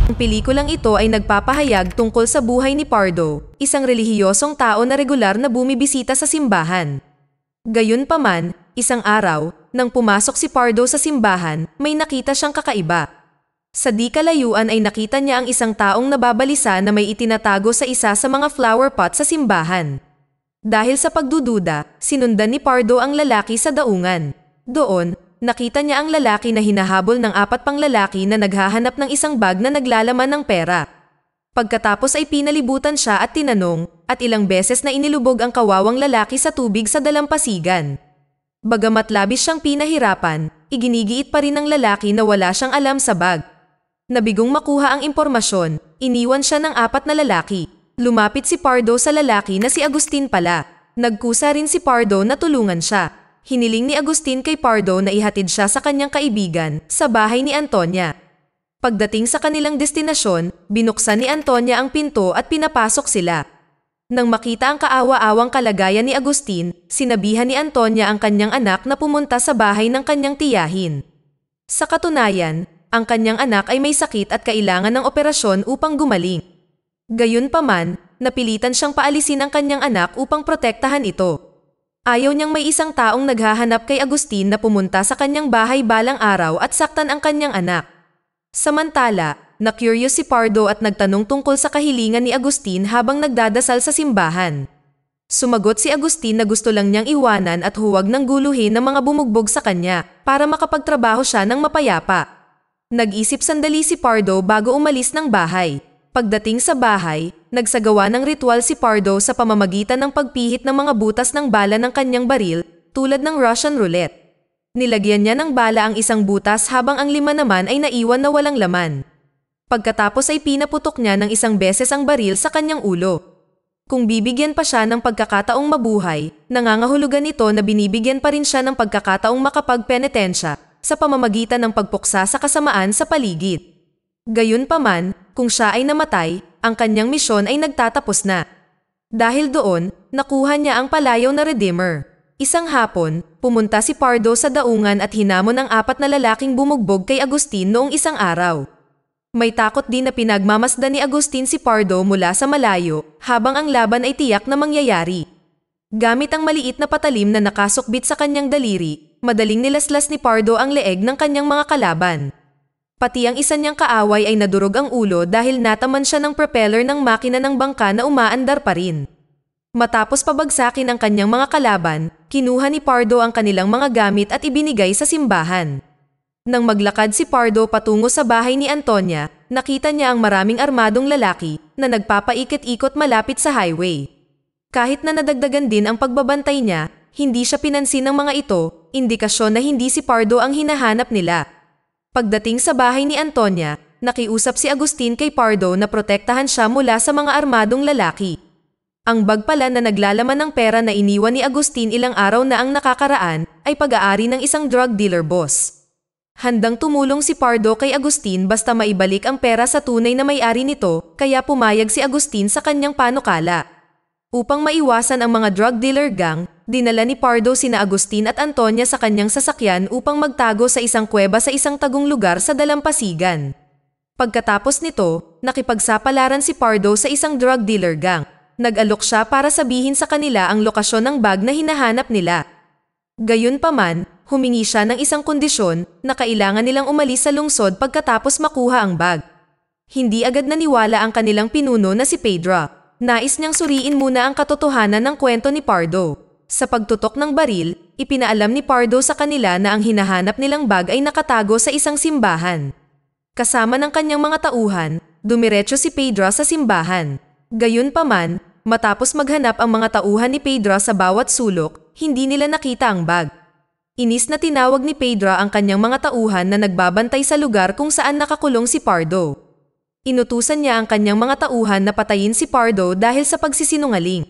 Ang pelikulang ito ay nagpapahayag tungkol sa buhay ni Pardo, isang relihiyosong tao na regular na bumibisita sa simbahan. Gayunpaman, isang araw, nang pumasok si Pardo sa simbahan, may nakita siyang kakaiba. Sa di kalayuan ay nakita niya ang isang taong nababalisa na may itinatago sa isa sa mga flower pot sa simbahan. Dahil sa pagdududa, sinundan ni Pardo ang lalaki sa daungan. Doon, nakita niya ang lalaki na hinahabol ng 4 pang lalaki na naghahanap ng isang bag na naglalaman ng pera. Pagkatapos ay pinalibutan siya at tinanong, at ilang beses na inilubog ang kawawang lalaki sa tubig sa dalampasigan. Bagamat labis siyang pinahirapan, iginigiit pa rin ng lalaki na wala siyang alam sa bag. Nabigong makuha ang impormasyon, iniwan siya ng 4 na lalaki. Lumapit si Pardo sa lalaki na si Agustin pala. Nagkusa rin si Pardo na tulungan siya. Hiniling ni Agustin kay Pardo na ihatid siya sa kanyang kaibigan, sa bahay ni Antonia. Pagdating sa kanilang destinasyon, binuksan ni Antonia ang pinto at pinapasok sila. Nang makita ang kaawa-awang kalagayan ni Agustin, sinabihan ni Antonia ang kanyang anak na pumunta sa bahay ng kanyang tiyahin. Sa katunayan, ang kanyang anak ay may sakit at kailangan ng operasyon upang gumaling. Gayunpaman, napilitan siyang paalisin ang kanyang anak upang protektahan ito. Ayaw niyang may isang taong naghahanap kay Agustin na pumunta sa kanyang bahay balang araw at saktan ang kanyang anak. Samantala, na-curious si Pardo at nagtanong tungkol sa kahilingan ni Agustin habang nagdadasal sa simbahan. Sumagot si Agustin na gusto lang niyang iwanan at huwag nang guluhin ng mga bumugbog sa kanya para makapagtrabaho siya ng mapayapa. Nag-isip sandali si Pardo bago umalis ng bahay. Pagdating sa bahay, nagsagawa ng ritual si Pardo sa pamamagitan ng pagpihit ng mga butas ng bala ng kanyang baril, tulad ng Russian roulette. Nilagyan niya ng bala ang isang butas habang ang 5 naman ay naiwan na walang laman. Pagkatapos ay pinaputok niya ng isang beses ang baril sa kanyang ulo. Kung bibigyan pa siya ng pagkakataong mabuhay, nangangahulugan ito na binibigyan pa rin siya ng pagkakataong makapagpenitensya sa pamamagitan ng pagpuksa sa kasamaan sa paligid. Gayunpaman, kung siya ay namatay, ang kanyang misyon ay nagtatapos na. Dahil doon, nakuha niya ang palayaw na Redeemer. Isang hapon, pumunta si Pardo sa daungan at hinamon ang 4 na lalaking bumugbog kay Agustin noong isang araw. May takot din na pinagmamasdan ni Agustin si Pardo mula sa malayo, habang ang laban ay tiyak na mangyayari. Gamit ang maliit na patalim na nakasukbit sa kanyang daliri, madaling nilaslas ni Pardo ang leeg ng kanyang mga kalaban. Pati ang isa niyang kaaway ay nadurog ang ulo dahil nataman siya ng propeller ng makina ng bangka na umaandar pa rin. Matapos pabagsakin ang kanyang mga kalaban, kinuha ni Pardo ang kanilang mga gamit at ibinigay sa simbahan. Nang maglakad si Pardo patungo sa bahay ni Antonia, nakita niya ang maraming armadong lalaki na nagpapaikot-ikot malapit sa highway. Kahit na nadagdagan din ang pagbabantay niya, hindi siya pinansin ng mga ito, indikasyon na hindi si Pardo ang hinahanap nila. Pagdating sa bahay ni Antonia, nakiusap si Agustin kay Pardo na protektahan siya mula sa mga armadong lalaki. Ang bag pala na naglalaman ng pera na iniwan ni Agustin ilang araw na ang nakakaraan ay pag-aari ng isang drug dealer boss. Handang tumulong si Pardo kay Agustin basta maibalik ang pera sa tunay na may-ari nito, kaya pumayag si Agustin sa kanyang panukala. Upang maiwasan ang mga drug dealer gang, dinala ni Pardo sina Agustin at Antonia sa kanyang sasakyan upang magtago sa isang kuweba sa isang tagong lugar sa dalampasigan. Pagkatapos nito, nakipagsapalaran si Pardo sa isang drug dealer gang. Nag-alok siya para sabihin sa kanila ang lokasyon ng bag na hinahanap nila. Gayunpaman, humingi siya ng isang kondisyon na kailangan nilang umalis sa lungsod pagkatapos makuha ang bag. Hindi agad naniwala ang kanilang pinuno na si Pedro. Nais niyang suriin muna ang katotohanan ng kwento ni Pardo. Sa pagtutok ng baril, ipinaalam ni Pardo sa kanila na ang hinahanap nilang bag ay nakatago sa isang simbahan. Kasama ng kanyang mga tauhan, dumiretso si Pedro sa simbahan. Gayunpaman, matapos maghanap ang mga tauhan ni Pedro sa bawat sulok, hindi nila nakita ang bag. Inis na tinawag ni Pedro ang kanyang mga tauhan na nagbabantay sa lugar kung saan nakakulong si Pardo. Inutusan niya ang kanyang mga tauhan na patayin si Pardo dahil sa pagsisinungaling.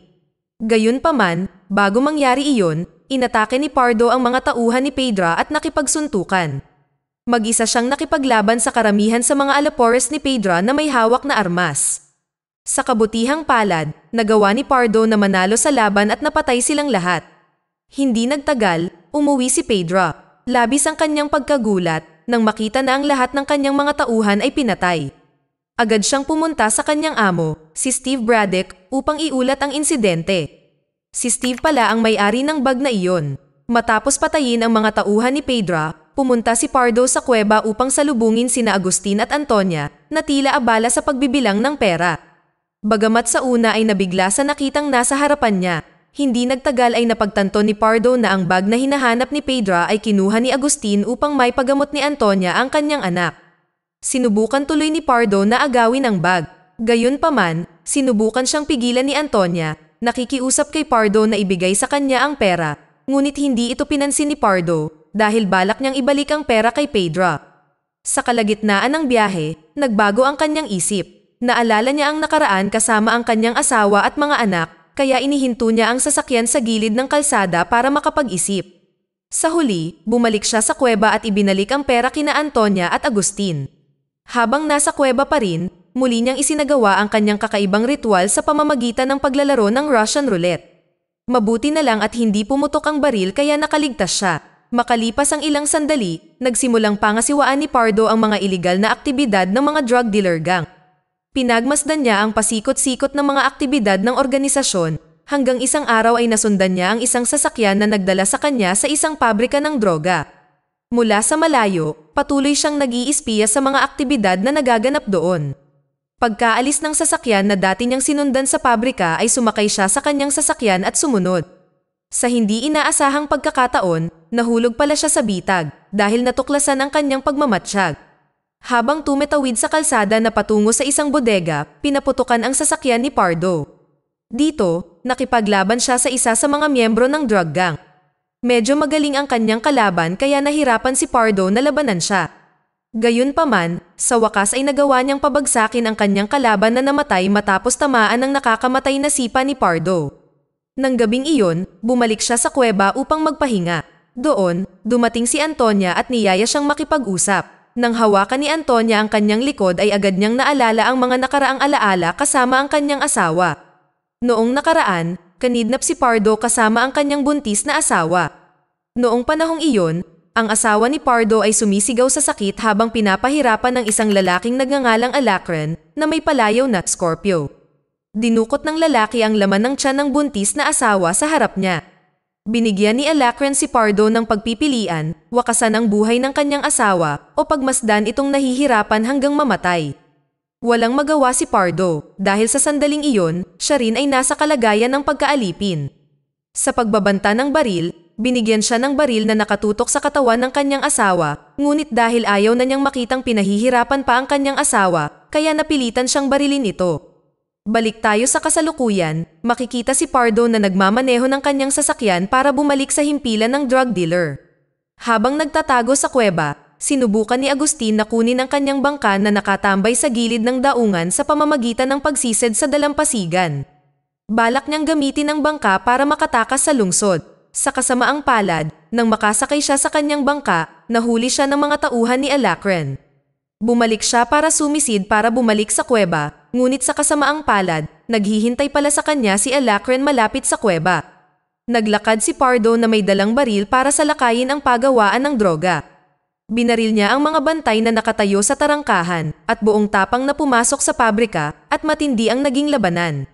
Gayunpaman, bago mangyari iyon, inatake ni Pardo ang mga tauhan ni Pedro at nakipagsuntukan. Mag-isa siyang nakipaglaban sa karamihan sa mga alapores ni Pedro na may hawak na armas. Sa kabutihang palad, nagawa ni Pardo na manalo sa laban at napatay silang lahat. Hindi nagtagal, umuwi si Pedro. Labis ang kanyang pagkagulat nang makita na ang lahat ng kanyang mga tauhan ay pinatay. Agad siyang pumunta sa kanyang amo, si Steve Braddock, upang iulat ang insidente. Si Steve pala ang may-ari ng bag na iyon. Matapos patayin ang mga tauhan ni Pedra, pumunta si Pardo sa kuweba upang salubungin sina Agustin at Antonia na tila abala sa pagbibilang ng pera. Bagamat sa una ay nabigla sa nakitang nasa harapan niya, hindi nagtagal ay napagtanto ni Pardo na ang bag na hinahanap ni Pedra ay kinuha ni Agustin upang maipagamot ni Antonia ang kanyang anak. Sinubukan tuloy ni Pardo na agawin ang bag. Gayunpaman, sinubukan siyang pigilan ni Antonia, nakikiusap kay Pardo na ibigay sa kanya ang pera, ngunit hindi ito pinansin ni Pardo dahil balak niyang ibalik ang pera kay Pedra. Sa kalagitnaan ng biyahe, nagbago ang kanyang isip. Naalala niya ang nakaraan kasama ang kanyang asawa at mga anak, kaya inihinto niya ang sasakyan sa gilid ng kalsada para makapag-isip. Sa huli, bumalik siya sa kuweba at ibinalik ang pera kina Antonia at Agustin. Habang nasa kuweba pa rin, muli niyang isinagawa ang kanyang kakaibang ritual sa pamamagitan ng paglalaro ng Russian roulette. Mabuti na lang at hindi pumutok ang baril kaya nakaligtas siya. Makalipas ang ilang sandali, nagsimulang pangasiwaan ni Pardo ang mga iligal na aktibidad ng mga drug dealer gang. Pinagmasdan niya ang pasikot-sikot ng mga aktibidad ng organisasyon, hanggang isang araw ay nasundan niya ang isang sasakyan na nagdala sa kanya sa isang pabrika ng droga. Mula sa malayo, patuloy siyang nag-iispiya sa mga aktibidad na nagaganap doon. Pagkaalis ng sasakyan na dati niyang sinundan sa pabrika ay sumakay siya sa kanyang sasakyan at sumunod. Sa hindi inaasahang pagkakataon, nahulog pala siya sa bitag dahil natuklasan ang kanyang pagmamatsyag. Habang tumitawid sa kalsada na patungo sa isang bodega, pinaputukan ang sasakyan ni Pardo. Dito, nakipaglaban siya sa isa sa mga miyembro ng drug gang. Medyo magaling ang kanyang kalaban kaya nahirapan si Pardo na labanan siya. Gayunpaman, sa wakas ay nagawa niyang pabagsakin ang kanyang kalaban na namatay matapos tamaan ng nakakamatay na sipa ni Pardo. Nang gabing iyon, bumalik siya sa kuweba upang magpahinga. Doon, dumating si Antonia at niyaya siyang makipag-usap. Nang hawakan ni Antonia ang kanyang likod ay agad niyang naalala ang mga nakaraang alaala kasama ang kanyang asawa. Noong nakaraan, kanidnap si Pardo kasama ang kanyang buntis na asawa. Noong panahong iyon, ang asawa ni Pardo ay sumisigaw sa sakit habang pinapahirapan ng isang lalaking nagngangalang Alacren na may palayaw na Scorpio. Dinukot ng lalaki ang laman ng tiyan ng buntis na asawa sa harap niya. Binigyan ni Alacren si Pardo ng pagpipilian, wakasan ang buhay ng kanyang asawa o pagmasdan itong nahihirapan hanggang mamatay. Walang magawa si Pardo dahil sa sandaling iyon, siya rin ay nasa kalagayan ng pagkaalipin. Sa pagbabanta ng baril, binigyan siya ng baril na nakatutok sa katawan ng kanyang asawa, ngunit dahil ayaw na niyang makitang pinahihirapan pa ang kanyang asawa, kaya napilitan siyang barilin ito. Balik tayo sa kasalukuyan, makikita si Pardo na nagmamaneho ng kanyang sasakyan para bumalik sa himpilan ng drug dealer. Habang nagtatago sa kuweba, sinubukan ni Agustin na kunin ang kanyang bangka na nakatambay sa gilid ng daungan sa pamamagitan ng pagsisid sa dalampasigan. Balak niyang gamitin ang bangka para makatakas sa lungsod. Sa kasamaang palad, nang makasakay siya sa kanyang bangka, nahuli siya ng mga tauhan ni Alacren. Bumalik siya para sumisid para bumalik sa kuweba, ngunit sa kasamaang palad, naghihintay pala sa kanya si Alacren malapit sa kuweba. Naglakad si Pardo na may dalang baril para salakayin ang pagawaan ng droga. Binaril niya ang mga bantay na nakatayo sa tarangkahan at buong tapang na pumasok sa pabrika at matindi ang naging labanan.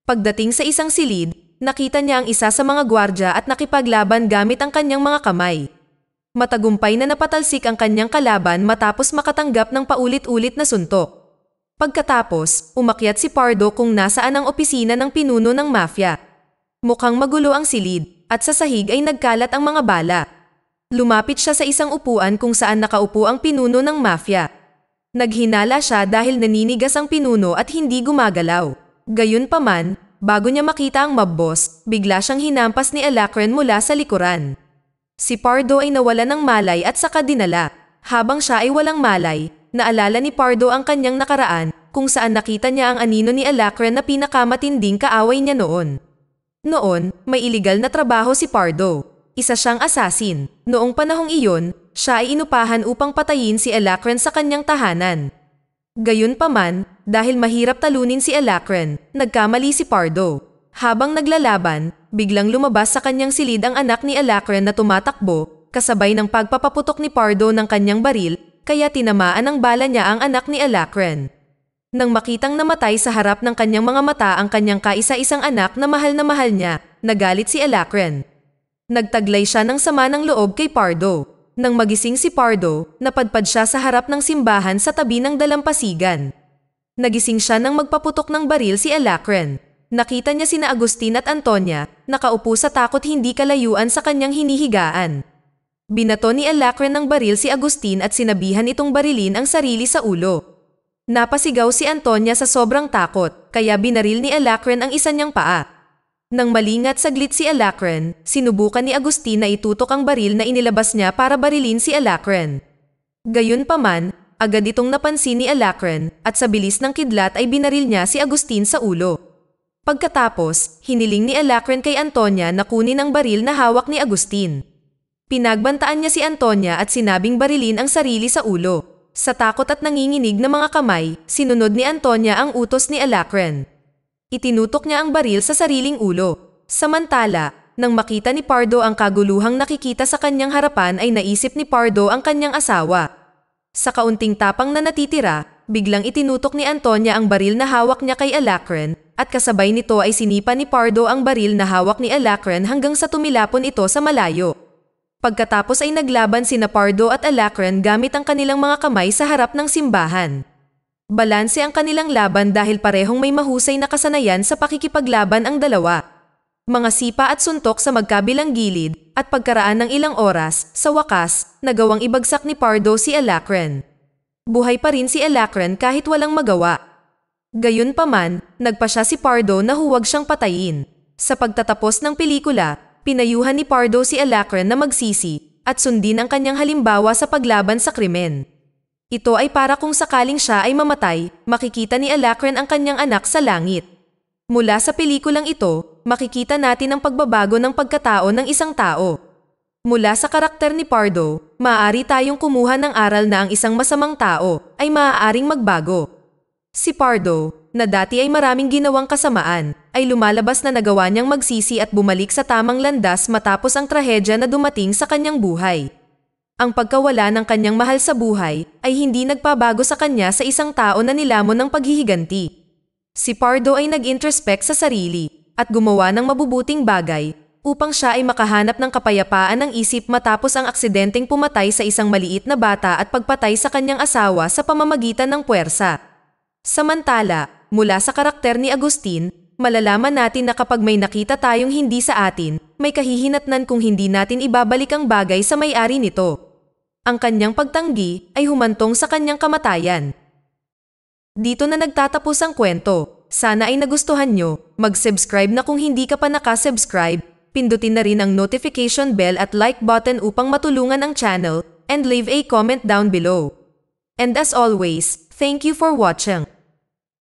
Pagdating sa isang silid, nakita niya ang isa sa mga gwardya at nakipaglaban gamit ang kanyang mga kamay. Matagumpay na napatalsik ang kanyang kalaban matapos makatanggap ng paulit-ulit na suntok. Pagkatapos, umakyat si Pardo kung nasaan ang opisina ng pinuno ng mafia. Mukhang magulo ang silid, at sa sahig ay nagkalat ang mga bala. Lumapit siya sa isang upuan kung saan nakaupo ang pinuno ng mafia. Naghinala siya dahil naninigas ang pinuno at hindi gumagalaw. Gayunpaman, bago niya makita ang mob boss, bigla siyang hinampas ni Alacren mula sa likuran. Si Pardo ay nawala ng malay at saka dinala. Habang siya ay walang malay, naalala ni Pardo ang kanyang nakaraan kung saan nakita niya ang anino ni Alacren na pinakamatinding kaaway niya noon. Noon, may iligal na trabaho si Pardo. Isa siyang assassin. Noong panahong iyon, siya ay inupahan upang patayin si Alacren sa kanyang tahanan. Gayunpaman, dahil mahirap talunin si Alacren, nagkamali si Pardo. Habang naglalaban, biglang lumabas sa kanyang silid ang anak ni Alacren na tumatakbo, kasabay ng pagpapaputok ni Pardo ng kanyang baril, kaya tinamaan ng bala niya ang anak ni Alacren. Nang makitang namatay sa harap ng kanyang mga mata ang kanyang kaisa-isang anak na mahal niya, nagalit si Alacren. Nagtaglay siya ng sama ng loob kay Pardo. Nang magising si Pardo, napadpad siya sa harap ng simbahan sa tabi ng dalampasigan. Nagising siya nang magpaputok ng baril si Alacren. Nakita niya sina Agustin at Antonia, nakaupo sa takot hindi kalayuan sa kanyang hinihigaan. Binato ni Alacren ng baril si Agustin at sinabihan itong barilin ang sarili sa ulo. Napasigaw si Antonia sa sobrang takot, kaya binaril ni Alacren ang isa niyang paa. Nang malingat saglit si Alacren, sinubukan ni Agustin na itutok ang baril na inilabas niya para barilin si Alacren. Gayunpaman, agad itong napansin ni Alacren at sa bilis ng kidlat ay binaril niya si Agustin sa ulo. Pagkatapos, hiniling ni Alacren kay Antonia na kunin ang baril na hawak ni Agustin. Pinagbantaan niya si Antonia at sinabing barilin ang sarili sa ulo. Sa takot at nanginginig na mga kamay, sinunod ni Antonia ang utos ni Alacren. Itinutok niya ang baril sa sariling ulo. Samantala, nang makita ni Pardo ang kaguluhang nakikita sa kanyang harapan ay naisip ni Pardo ang kanyang asawa. Sa kaunting tapang na natitira, biglang itinutok ni Antonia ang baril na hawak niya kay Alacren at kasabay nito ay sinipa ni Pardo ang baril na hawak ni Alacren hanggang sa tumilapon ito sa malayo. Pagkatapos ay naglaban sina Pardo at Alacren gamit ang kanilang mga kamay sa harap ng simbahan. Balanse ang kanilang laban dahil parehong may mahusay na kasanayan sa pakikipaglaban ang dalawa. Mga sipa at suntok sa magkabilang gilid at pagkaraan ng ilang oras, sa wakas, nagawang ibagsak ni Pardo si Alacren. Buhay pa rin si Alacren kahit walang magawa. Gayunpaman, nagpa siya si Pardo na huwag siyang patayin. Sa pagtatapos ng pelikula, pinayuhan ni Pardo si Alacren na magsisi at sundin ang kanyang halimbawa sa paglaban sa krimen. Ito ay para kung sakaling siya ay mamatay, makikita ni Alacren ang kanyang anak sa langit. Mula sa pelikulang ito, makikita natin ang pagbabago ng pagkatao ng isang tao. Mula sa karakter ni Pardo, maaari tayong kumuha ng aral na ang isang masamang tao ay maaaring magbago. Si Pardo, na dati ay maraming ginawang kasamaan, ay lumalabas na nagawa niyang magsisi at bumalik sa tamang landas matapos ang trahedya na dumating sa kanyang buhay. Ang pagkawala ng kanyang mahal sa buhay ay hindi nagpabago sa kanya sa isang tao na nilamon ng paghihiganti. Si Pardo ay nag-introspect sa sarili at gumawa ng mabubuting bagay upang siya ay makahanap ng kapayapaan ng isip matapos ang aksidenteng pumatay sa isang maliit na bata at pagpatay sa kanyang asawa sa pamamagitan ng puwersa. Samantala, mula sa karakter ni Agustin, malalaman natin na kapag may nakita tayong hindi sa atin, may kahihinatnan kung hindi natin ibabalik ang bagay sa may-ari nito. Ang kanyang pagtanggi ay humantong sa kanyang kamatayan. Dito na nagtatapos ang kwento. Sana ay nagustuhan nyo. Mag-subscribe na kung hindi ka pa nakasubscribe. Pindutin na rin ang notification bell at like button upang matulungan ang channel and leave a comment down below. And as always, thank you for watching.